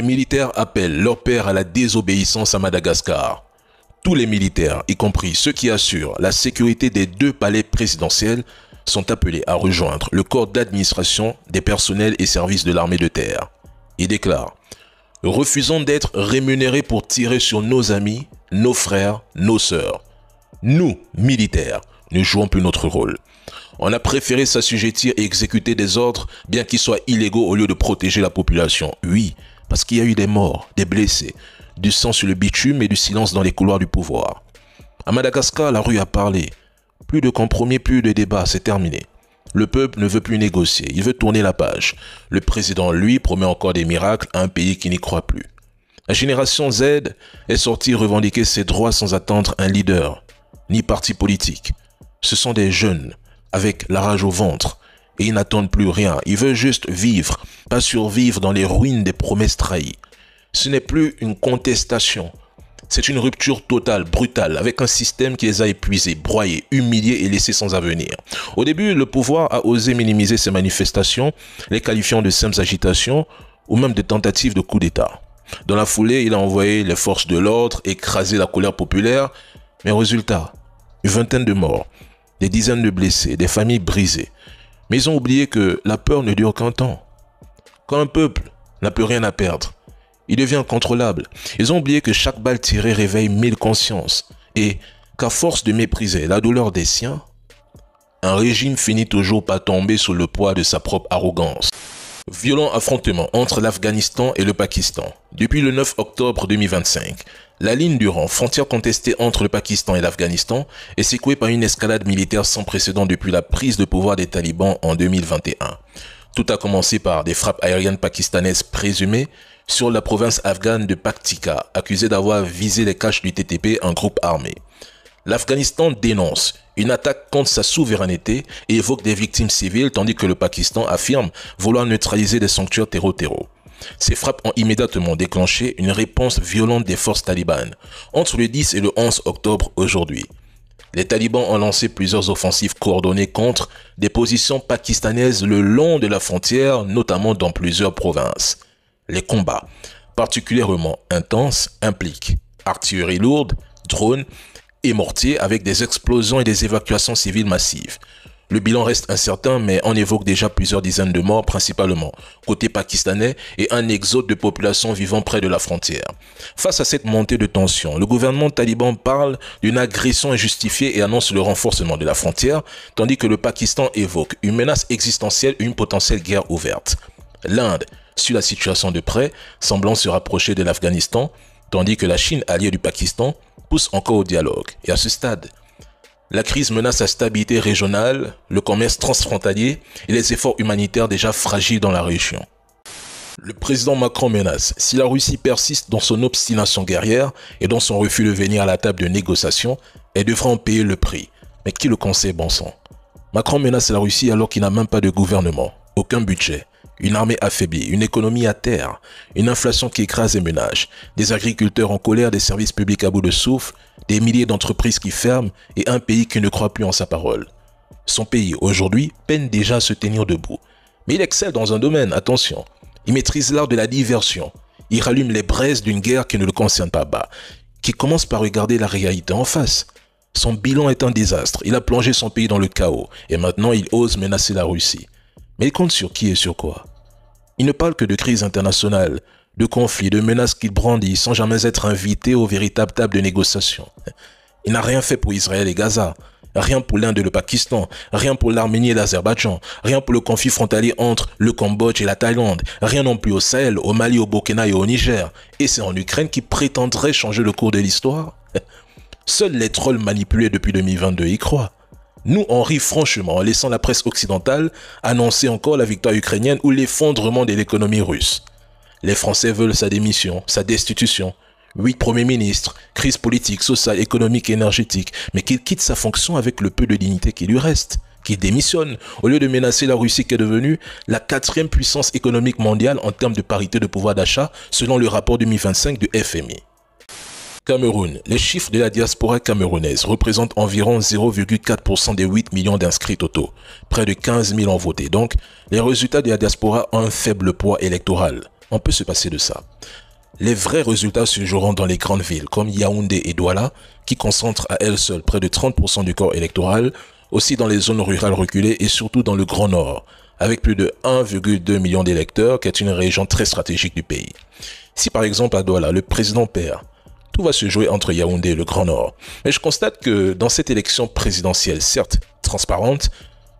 Les militaires appellent leur père à la désobéissance à Madagascar. Tous les militaires, y compris ceux qui assurent la sécurité des 2 palais présidentiels, sont appelés à rejoindre le corps d'administration des personnels et services de l'armée de terre. Ils déclarent « Refusons d'être rémunérés pour tirer sur nos amis, nos frères, nos sœurs. Nous, militaires, ne jouons plus notre rôle. On a préféré s'assujettir et exécuter des ordres, bien qu'ils soient illégaux, au lieu de protéger la population. Oui, parce qu'il y a eu des morts, des blessés, du sang sur le bitume et du silence dans les couloirs du pouvoir. À Madagascar, la rue a parlé. Plus de compromis, plus de débats, c'est terminé. Le peuple ne veut plus négocier, il veut tourner la page. Le président, lui, promet encore des miracles à un pays qui n'y croit plus. La génération Z est sortie revendiquer ses droits sans attendre un leader, ni parti politique. Ce sont des jeunes, avec la rage au ventre, et ils n'attendent plus rien. Ils veulent juste vivre, pas survivre dans les ruines des promesses trahies. Ce n'est plus une contestation. C'est une rupture totale, brutale, avec un système qui les a épuisés, broyés, humiliés et laissés sans avenir. Au début, le pouvoir a osé minimiser ces manifestations, les qualifiant de simples agitations ou même de tentatives de coup d'État. Dans la foulée, il a envoyé les forces de l'ordre écraser la colère populaire, mais résultat, une vingtaine de morts, des dizaines de blessés, des familles brisées. Mais ils ont oublié que la peur ne dure qu'un temps. Quand un peuple n'a plus rien à perdre, il devient incontrôlable. Ils ont oublié que chaque balle tirée réveille 1000 consciences et qu'à force de mépriser la douleur des siens, un régime finit toujours par tomber sous le poids de sa propre arrogance. Violent affrontement entre l'Afghanistan et le Pakistan. Depuis le 9 octobre 2025, la ligne du rang, frontière contestée entre le Pakistan et l'Afghanistan, est secouée par une escalade militaire sans précédent depuis la prise de pouvoir des talibans en 2021. Tout a commencé par des frappes aériennes pakistanaises présumées sur la province afghane de Paktika, accusée d'avoir visé les caches du TTP, un groupe armé. L'Afghanistan dénonce une attaque contre sa souveraineté et évoque des victimes civiles, tandis que le Pakistan affirme vouloir neutraliser des sanctuaires terreau-terreau. Ces frappes ont immédiatement déclenché une réponse violente des forces talibanes, entre le 10 et le 11 octobre aujourd'hui. Les talibans ont lancé plusieurs offensives coordonnées contre des positions pakistanaises le long de la frontière, notamment dans plusieurs provinces. Les combats, particulièrement intenses, impliquent artillerie lourde, drones et mortiers avec des explosions et des évacuations civiles massives. Le bilan reste incertain, mais on évoque déjà plusieurs dizaines de morts, principalement côté pakistanais, et un exode de population vivant près de la frontière. Face à cette montée de tension, le gouvernement taliban parle d'une agression injustifiée et annonce le renforcement de la frontière, tandis que le Pakistan évoque une menace existentielle et une potentielle guerre ouverte. L'Inde suit la situation de près, semblant se rapprocher de l'Afghanistan, tandis que la Chine, alliée du Pakistan, pousse encore au dialogue. Et à ce stade, la crise menace la stabilité régionale, le commerce transfrontalier et les efforts humanitaires déjà fragiles dans la région. Le président Macron menace, si la Russie persiste dans son obstination guerrière et dans son refus de venir à la table de négociation, elle devra en payer le prix. Mais qui le conseille, bon sang? Macron menace la Russie alors qu'il n'a même pas de gouvernement, aucun budget, une armée affaiblie, une économie à terre, une inflation qui écrase les ménages, des agriculteurs en colère, des services publics à bout de souffle, des milliers d'entreprises qui ferment et un pays qui ne croit plus en sa parole. Son pays, aujourd'hui, peine déjà à se tenir debout. Mais il excelle dans un domaine, attention. Il maîtrise l'art de la diversion. Il rallume les braises d'une guerre qui ne le concerne pas bas, qui commence par regarder la réalité en face. Son bilan est un désastre. Il a plongé son pays dans le chaos et maintenant il ose menacer la Russie. Mais il compte sur qui et sur quoi? Il ne parle que de crise internationale, de conflits, de menaces qu'il brandit sans jamais être invité aux véritables tables de négociation. Il n'a rien fait pour Israël et Gaza, rien pour l'Inde et le Pakistan, rien pour l'Arménie et l'Azerbaïdjan, rien pour le conflit frontalier entre le Cambodge et la Thaïlande, rien non plus au Sahel, au Mali, au Burkina et au Niger. Et c'est en Ukraine qui prétendrait changer le cours de l'histoire? Seuls les trolls manipulés depuis 2022 y croient. Nous, on rit franchement en laissant la presse occidentale annoncer encore la victoire ukrainienne ou l'effondrement de l'économie russe. Les Français veulent sa démission, sa destitution. 8 premiers ministres, crise politique, sociale, économique et énergétique, mais qu'il quitte sa fonction avec le peu de dignité qui lui reste, qu'il démissionne au lieu de menacer la Russie qui est devenue la 4e puissance économique mondiale en termes de parité de pouvoir d'achat selon le rapport 2025 du FMI. Cameroun. Les chiffres de la diaspora camerounaise représentent environ 0,4% des 8 millions d'inscrits totaux. Près de 15 000 ont voté. Donc, les résultats de la diaspora ont un faible poids électoral. On peut se passer de ça. Les vrais résultats se joueront dans les grandes villes comme Yaoundé et Douala, qui concentrent à elles seules près de 30% du corps électoral, aussi dans les zones rurales reculées et surtout dans le Grand Nord, avec plus de 1,2 million d'électeurs, qui est une région très stratégique du pays. Si par exemple à Douala, le président perd, tout va se jouer entre Yaoundé et le Grand Nord. Mais je constate que dans cette élection présidentielle, certes transparente,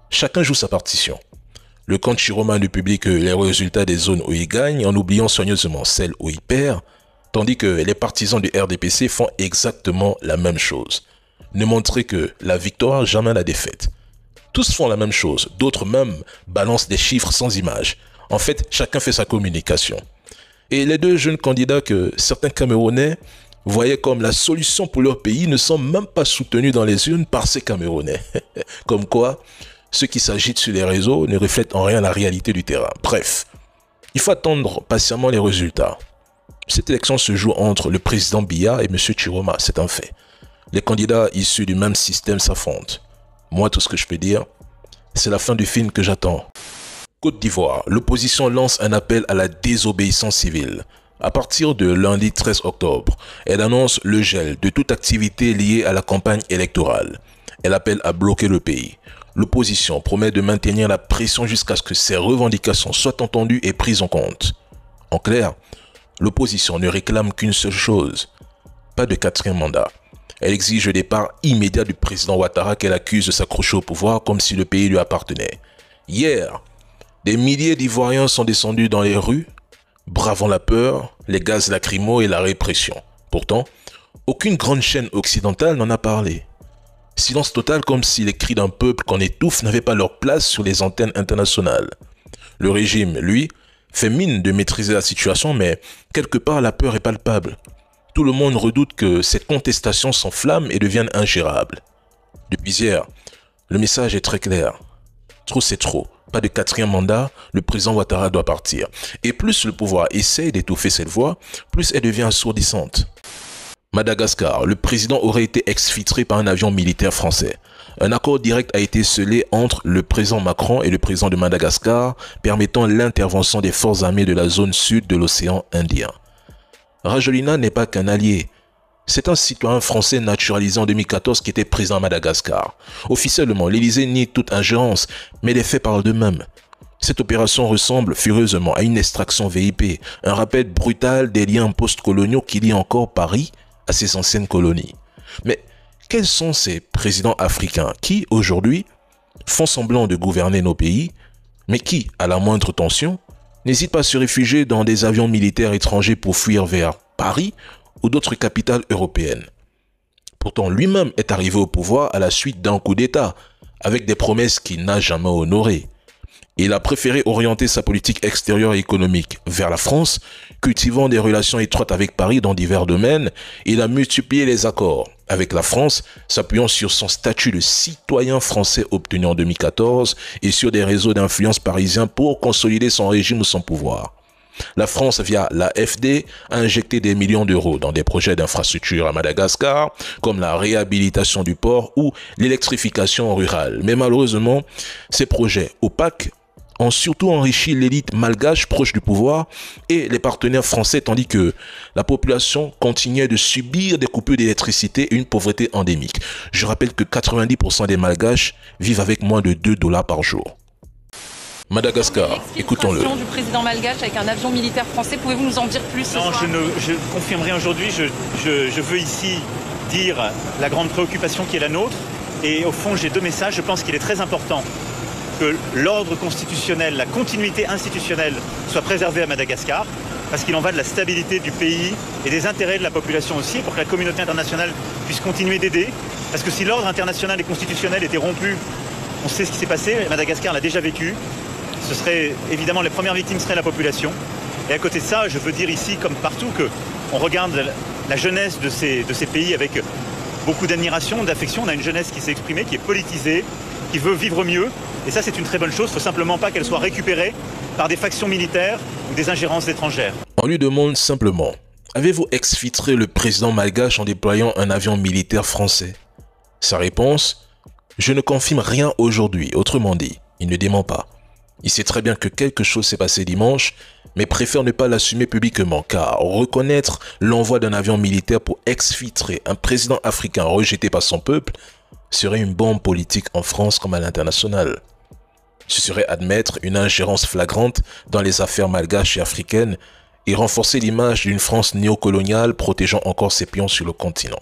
chacun joue sa partition. Le compte Chiroma ne publie que les résultats des zones où il gagne, en oubliant soigneusement celles où il perd, tandis que les partisans du RDPC font exactement la même chose. Ne montrer que la victoire, jamais la défaite. Tous font la même chose, d'autres même balancent des chiffres sans image. En fait, chacun fait sa communication. Et les deux jeunes candidats que certains Camerounais voyaient comme la solution pour leur pays ne sont même pas soutenus dans les urnes par ces Camerounais. Comme quoi, ceux qui s'agitent sur les réseaux ne reflètent en rien la réalité du terrain. Bref, il faut attendre patiemment les résultats. Cette élection se joue entre le président Biya et M. Chiroma, c'est un fait. Les candidats issus du même système s'affrontent. Moi, tout ce que je peux dire, c'est la fin du film que j'attends. Côte d'Ivoire, l'opposition lance un appel à la désobéissance civile. À partir de lundi 13 octobre, elle annonce le gel de toute activité liée à la campagne électorale. Elle appelle à bloquer le pays. L'opposition promet de maintenir la pression jusqu'à ce que ses revendications soient entendues et prises en compte. En clair, l'opposition ne réclame qu'une seule chose, pas de quatrième mandat. Elle exige le départ immédiat du président Ouattara qu'elle accuse de s'accrocher au pouvoir comme si le pays lui appartenait. Hier, des milliers d'Ivoiriens sont descendus dans les rues, bravant la peur, les gaz lacrymaux et la répression. Pourtant, aucune grande chaîne occidentale n'en a parlé. Silence total comme si les cris d'un peuple qu'on étouffe n'avaient pas leur place sur les antennes internationales. Le régime, lui, fait mine de maîtriser la situation, mais quelque part la peur est palpable. Tout le monde redoute que cette contestation s'enflamme et devienne ingérable. Depuis hier, le message est très clair. Trop c'est trop. Pas de quatrième mandat, le président Ouattara doit partir. Et plus le pouvoir essaie d'étouffer cette voix, plus elle devient assourdissante. Madagascar, le président aurait été exfiltré par un avion militaire français. Un accord direct a été scellé entre le président Macron et le président de Madagascar, permettant l'intervention des forces armées de la zone sud de l'océan Indien. Rajolina n'est pas qu'un allié. C'est un citoyen français naturalisé en 2014 qui était présent à Madagascar. Officiellement, l'Élysée nie toute ingérence, mais les faits parlent d'eux-mêmes. Cette opération ressemble furieusement à une extraction VIP, un rappel brutal des liens post-coloniaux qui lient encore Paris à ses anciennes colonies. Mais quels sont ces présidents africains qui, aujourd'hui, font semblant de gouverner nos pays, mais qui, à la moindre tension, n'hésitent pas à se réfugier dans des avions militaires étrangers pour fuir vers Paris ou d'autres capitales européennes? Pourtant, lui-même est arrivé au pouvoir à la suite d'un coup d'État, avec des promesses qu'il n'a jamais honorées. Il a préféré orienter sa politique extérieure et économique vers la France, cultivant des relations étroites avec Paris dans divers domaines. Il a multiplié les accords avec la France, s'appuyant sur son statut de citoyen français obtenu en 2014 et sur des réseaux d'influence parisiens pour consolider son régime ou son pouvoir. La France, via l'AFD, a injecté des millions d'euros dans des projets d'infrastructure à Madagascar, comme la réhabilitation du port ou l'électrification rurale. Mais malheureusement, ces projets opaques ont surtout enrichi l'élite malgache proche du pouvoir et les partenaires français, tandis que la population continuait de subir des coupures d'électricité et une pauvreté endémique. Je rappelle que 90% des malgaches vivent avec moins de 2 $ par jour. Madagascar, écoutons-le. Du président malgache avec un avion militaire français, pouvez-vous nous en dire plus? Non, je confirme rien aujourd'hui. Je veux ici dire la grande préoccupation qui est la nôtre. Et au fond, j'ai deux messages. Je pense qu'il est très important que l'ordre constitutionnel, la continuité institutionnelle soit préservée à Madagascar, parce qu'il en va de la stabilité du pays et des intérêts de la population aussi, pour que la communauté internationale puisse continuer d'aider. Parce que si l'ordre international et constitutionnel était rompu, on sait ce qui s'est passé, Madagascar l'a déjà vécu. Ce serait évidemment, les premières victimes seraient la population. Et à côté de ça, je veux dire ici, comme partout, qu'on regarde la jeunesse de ces pays avec beaucoup d'admiration, d'affection. On a une jeunesse qui s'est exprimée, qui est politisée, qui veut vivre mieux. Et ça, c'est une très bonne chose. Il ne faut simplement pas qu'elle soit récupérée par des factions militaires ou des ingérences étrangères. On lui demande simplement, avez-vous exfiltré le président malgache en déployant un avion militaire français? Sa réponse, je ne confirme rien aujourd'hui. Autrement dit, il ne dément pas. Il sait très bien que quelque chose s'est passé dimanche, mais préfère ne pas l'assumer publiquement, car reconnaître l'envoi d'un avion militaire pour exfiltrer un président africain rejeté par son peuple serait une bombe politique en France comme à l'international. Ce serait admettre une ingérence flagrante dans les affaires malgaches et africaines et renforcer l'image d'une France néocoloniale protégeant encore ses pions sur le continent.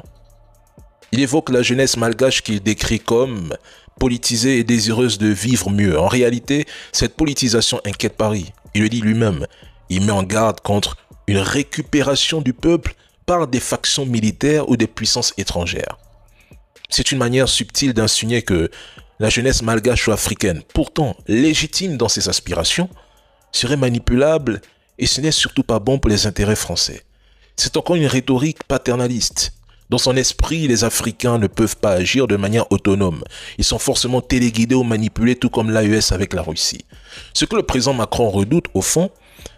Il évoque la jeunesse malgache qu'il décrit comme politisée et désireuse de vivre mieux. En réalité, cette politisation inquiète Paris. Il le dit lui-même. Il met en garde contre une récupération du peuple par des factions militaires ou des puissances étrangères. C'est une manière subtile d'insinuer que la jeunesse malgache ou africaine, pourtant légitime dans ses aspirations, serait manipulable et ce n'est surtout pas bon pour les intérêts français. C'est encore une rhétorique paternaliste. Dans son esprit, les Africains ne peuvent pas agir de manière autonome. Ils sont forcément téléguidés ou manipulés, tout comme l'AES avec la Russie. Ce que le président Macron redoute, au fond,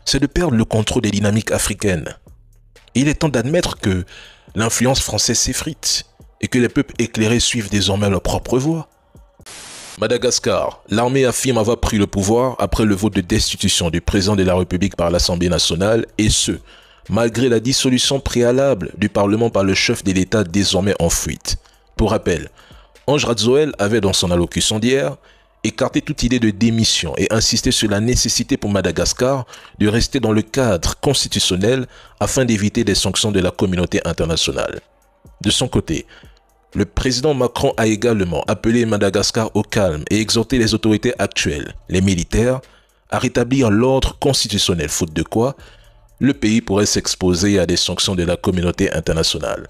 c'est de perdre le contrôle des dynamiques africaines. Et il est temps d'admettre que l'influence française s'effrite et que les peuples éclairés suivent désormais leur propre voie. Madagascar, l'armée affirme avoir pris le pouvoir après le vote de destitution du président de la République par l'Assemblée nationale, et ce, malgré la dissolution préalable du Parlement par le chef de l'État désormais en fuite. Pour rappel, Ange Radzoel avait dans son allocution d'hier écarté toute idée de démission et insisté sur la nécessité pour Madagascar de rester dans le cadre constitutionnel afin d'éviter des sanctions de la communauté internationale. De son côté, le président Macron a également appelé Madagascar au calme et exhorté les autorités actuelles, les militaires, à rétablir l'ordre constitutionnel, faute de quoi le pays pourrait s'exposer à des sanctions de la communauté internationale.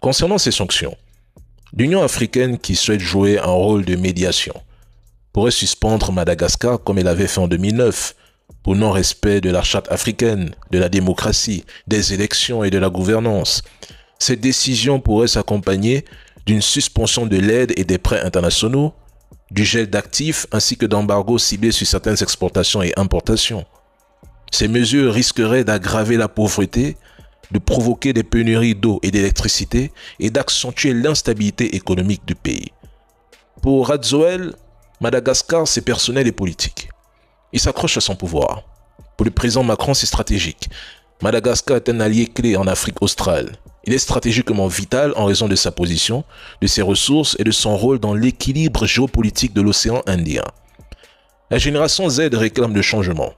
Concernant ces sanctions, l'Union africaine qui souhaite jouer un rôle de médiation pourrait suspendre Madagascar comme elle avait fait en 2009 pour non-respect de la charte africaine, de la démocratie, des élections et de la gouvernance. Cette décision pourrait s'accompagner d'une suspension de l'aide et des prêts internationaux, du gel d'actifs ainsi que d'embargos ciblés sur certaines exportations et importations. Ces mesures risqueraient d'aggraver la pauvreté, de provoquer des pénuries d'eau et d'électricité et d'accentuer l'instabilité économique du pays. Pour Radzoel, Madagascar, c'est personnel et politique. Il s'accroche à son pouvoir. Pour le président Macron, c'est stratégique. Madagascar est un allié clé en Afrique australe. Il est stratégiquement vital en raison de sa position, de ses ressources et de son rôle dans l'équilibre géopolitique de l'océan Indien. La génération Z réclame le changement,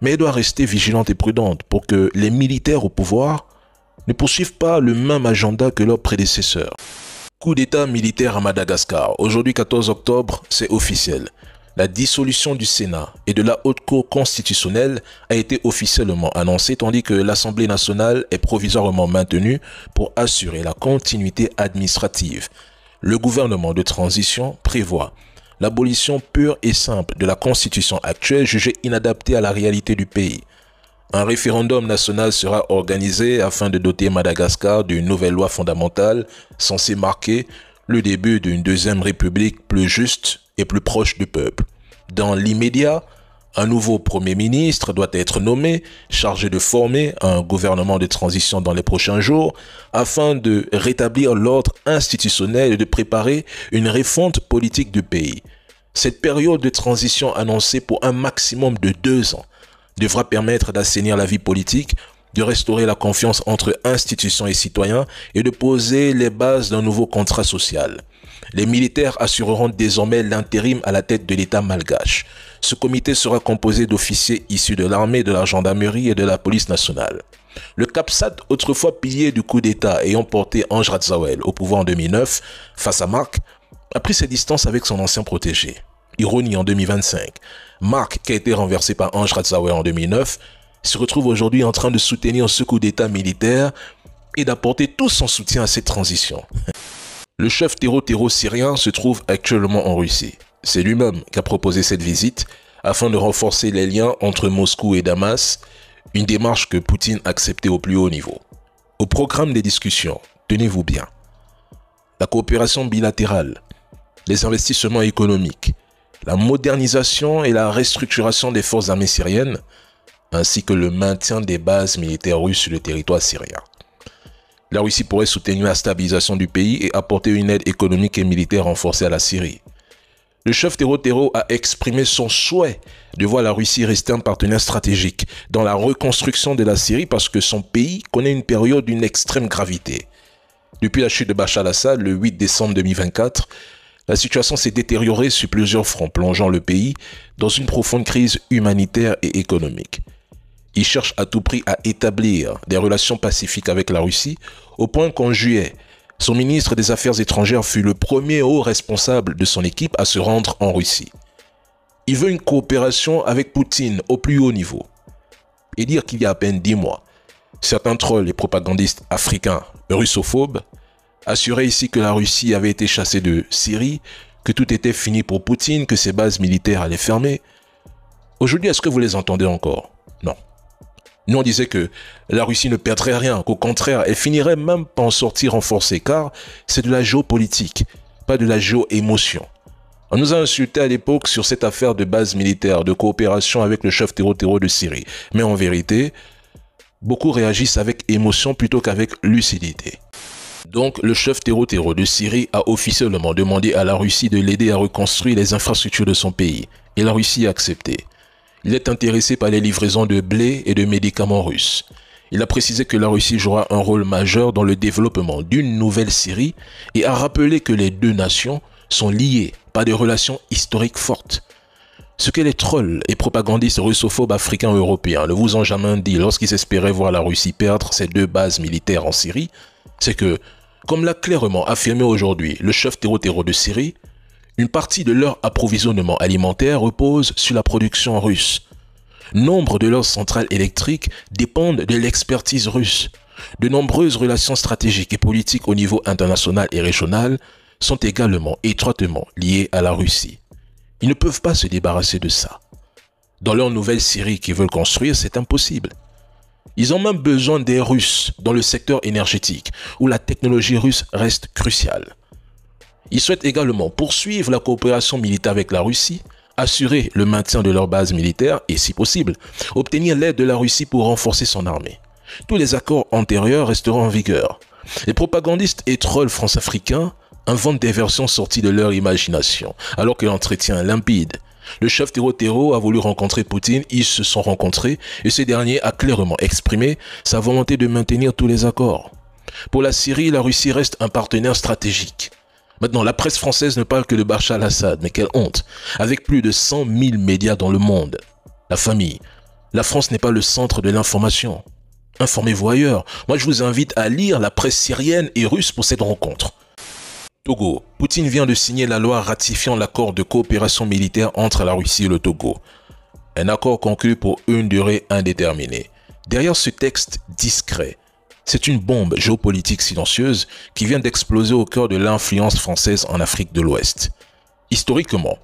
mais elle doit rester vigilante et prudente pour que les militaires au pouvoir ne poursuivent pas le même agenda que leurs prédécesseurs. Coup d'État militaire à Madagascar. Aujourd'hui 14 octobre, c'est officiel. La dissolution du Sénat et de la Haute Cour constitutionnelle a été officiellement annoncée tandis que l'Assemblée nationale est provisoirement maintenue pour assurer la continuité administrative. Le gouvernement de transition prévoit l'abolition pure et simple de la constitution actuelle jugée inadaptée à la réalité du pays. Un référendum national sera organisé afin de doter Madagascar d'une nouvelle loi fondamentale censée marquer le début d'une deuxième république plus juste et plus proche du peuple. Dans l'immédiat, un nouveau Premier ministre doit être nommé, chargé de former un gouvernement de transition dans les prochains jours, afin de rétablir l'ordre institutionnel et de préparer une refonte politique du pays. Cette période de transition annoncée pour un maximum de 2 ans devra permettre d'assainir la vie politique, de restaurer la confiance entre institutions et citoyens et de poser les bases d'un nouveau contrat social. Les militaires assureront désormais l'intérim à la tête de l'État malgache. Ce comité sera composé d'officiers issus de l'armée, de la gendarmerie et de la police nationale. Le CAPSAT, autrefois pilier du coup d'État ayant porté Ange Radzoel au pouvoir en 2009 face à Marc, a pris ses distances avec son ancien protégé. Ironie en 2025, Marc, qui a été renversé par Ange Radzoel en 2009, se retrouve aujourd'hui en train de soutenir ce coup d'État militaire et d'apporter tout son soutien à cette transition. Le chef terreau syrien se trouve actuellement en Russie. C'est lui-même qui a proposé cette visite afin de renforcer les liens entre Moscou et Damas, une démarche que Poutine a acceptée au plus haut niveau. Au programme des discussions, tenez-vous bien, la coopération bilatérale, les investissements économiques, la modernisation et la restructuration des forces armées syriennes, ainsi que le maintien des bases militaires russes sur le territoire syrien. La Russie pourrait soutenir la stabilisation du pays et apporter une aide économique et militaire renforcée à la Syrie. Le chef Tero a exprimé son souhait de voir la Russie rester un partenaire stratégique dans la reconstruction de la Syrie parce que son pays connaît une période d'une extrême gravité. Depuis la chute de Bachar al-Assad, le 8 décembre 2024, la situation s'est détériorée sur plusieurs fronts, plongeant le pays dans une profonde crise humanitaire et économique. Il cherche à tout prix à établir des relations pacifiques avec la Russie, au point qu'en juillet, son ministre des Affaires étrangères fut le premier haut responsable de son équipe à se rendre en Russie. Il veut une coopération avec Poutine au plus haut niveau. Et dire qu'il y a à peine 10 mois, certains trolls et propagandistes africains russophobes assuraient ici que la Russie avait été chassée de Syrie, que tout était fini pour Poutine, que ses bases militaires allaient fermer. Aujourd'hui, est-ce que vous les entendez encore? Non. Nous, on disait que la Russie ne perdrait rien, qu'au contraire, elle finirait même par en sortir renforcée, car c'est de la géopolitique, pas de la géo-émotion. On nous a insultés à l'époque sur cette affaire de base militaire, de coopération avec le chef Tero de Syrie. Mais en vérité, beaucoup réagissent avec émotion plutôt qu'avec lucidité. Donc, le chef Tero de Syrie a officiellement demandé à la Russie de l'aider à reconstruire les infrastructures de son pays. Et la Russie a accepté. Il est intéressé par les livraisons de blé et de médicaments russes. Il a précisé que la Russie jouera un rôle majeur dans le développement d'une nouvelle Syrie et a rappelé que les deux nations sont liées par des relations historiques fortes. Ce que les trolls et propagandistes russophobes africains et européens ne vous ont jamais dit lorsqu'ils espéraient voir la Russie perdre ses deux bases militaires en Syrie, c'est que, comme l'a clairement affirmé aujourd'hui le chef Tero de Syrie, une partie de leur approvisionnement alimentaire repose sur la production russe. Nombre de leurs centrales électriques dépendent de l'expertise russe. De nombreuses relations stratégiques et politiques au niveau international et régional sont également étroitement liées à la Russie. Ils ne peuvent pas se débarrasser de ça. Dans leur nouvelle Syrie qu'ils veulent construire, c'est impossible. Ils ont même besoin des Russes dans le secteur énergétique, où la technologie russe reste cruciale. Ils souhaitent également poursuivre la coopération militaire avec la Russie, assurer le maintien de leur base militaire et, si possible, obtenir l'aide de la Russie pour renforcer son armée. Tous les accords antérieurs resteront en vigueur. Les propagandistes et trolls france-africains inventent des versions sorties de leur imagination, alors que l'entretien est limpide. Le chef Tero a voulu rencontrer Poutine, ils se sont rencontrés et ce dernier a clairement exprimé sa volonté de maintenir tous les accords. Pour la Syrie, la Russie reste un partenaire stratégique. Maintenant, la presse française ne parle que de Bachar al-Assad, mais quelle honte! Avec plus de 100 000 médias dans le monde. La famille. La France n'est pas le centre de l'information. Informez-vous ailleurs. Moi, je vous invite à lire la presse syrienne et russe pour cette rencontre. Togo. Poutine vient de signer la loi ratifiant l'accord de coopération militaire entre la Russie et le Togo. Un accord conclu pour une durée indéterminée. Derrière ce texte discret, c'est une bombe géopolitique silencieuse qui vient d'exploser au cœur de l'influence française en Afrique de l'Ouest. Historiquement,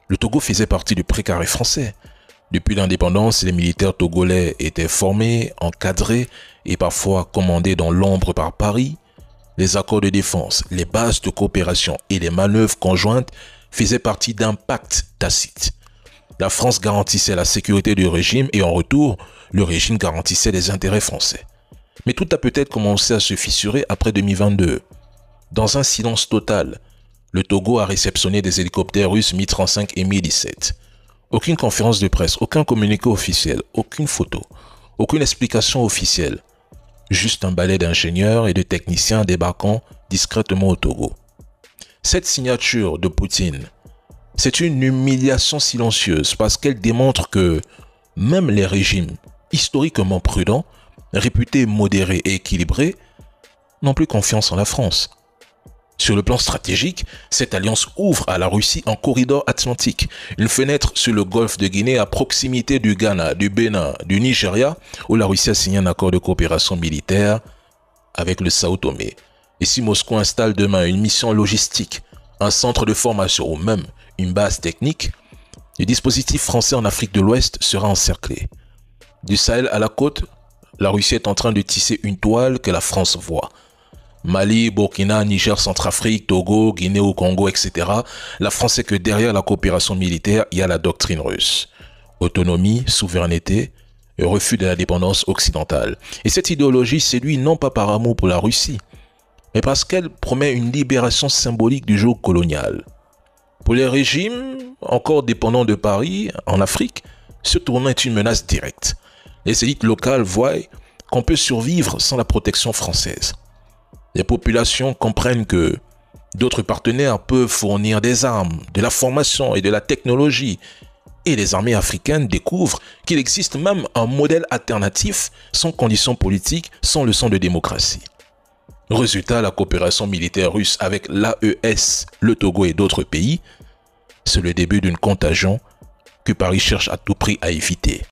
le Togo faisait partie du précaré français. Depuis l'indépendance, les militaires togolais étaient formés, encadrés et parfois commandés dans l'ombre par Paris. Les accords de défense, les bases de coopération et les manœuvres conjointes faisaient partie d'un pacte tacite. La France garantissait la sécurité du régime et en retour, le régime garantissait les intérêts français. Mais tout a peut-être commencé à se fissurer après 2022. Dans un silence total, le Togo a réceptionné des hélicoptères russes Mi-35 et Mi-17. Aucune conférence de presse, aucun communiqué officiel, aucune photo, aucune explication officielle. Juste un balai d'ingénieurs et de techniciens débarquant discrètement au Togo. Cette signature de Poutine, c'est une humiliation silencieuse parce qu'elle démontre que même les régimes historiquement prudents, réputés modérés et équilibrés, n'ont plus confiance en la France. Sur le plan stratégique, cette alliance ouvre à la Russie un corridor atlantique, une fenêtre sur le golfe de Guinée à proximité du Ghana, du Bénin, du Nigeria, où la Russie a signé un accord de coopération militaire avec le Sao Tomé. Et si Moscou installe demain une mission logistique, un centre de formation ou même une base technique, le dispositif français en Afrique de l'Ouest sera encerclé. Du Sahel à la côte, la Russie est en train de tisser une toile que la France voit. Mali, Burkina, Niger, Centrafrique, Togo, Guinée au Congo, etc. La France sait que derrière la coopération militaire, il y a la doctrine russe. Autonomie, souveraineté, et refus de la dépendance occidentale. Et cette idéologie séduit non pas par amour pour la Russie, mais parce qu'elle promet une libération symbolique du joug colonial. Pour les régimes encore dépendants de Paris en Afrique, ce tournant est une menace directe. Les élites locales voient qu'on peut survivre sans la protection française. Les populations comprennent que d'autres partenaires peuvent fournir des armes, de la formation et de la technologie. Et les armées africaines découvrent qu'il existe même un modèle alternatif sans conditions politiques, sans leçon de démocratie. Résultat, la coopération militaire russe avec l'AES, le Togo et d'autres pays, c'est le début d'une contagion que Paris cherche à tout prix à éviter.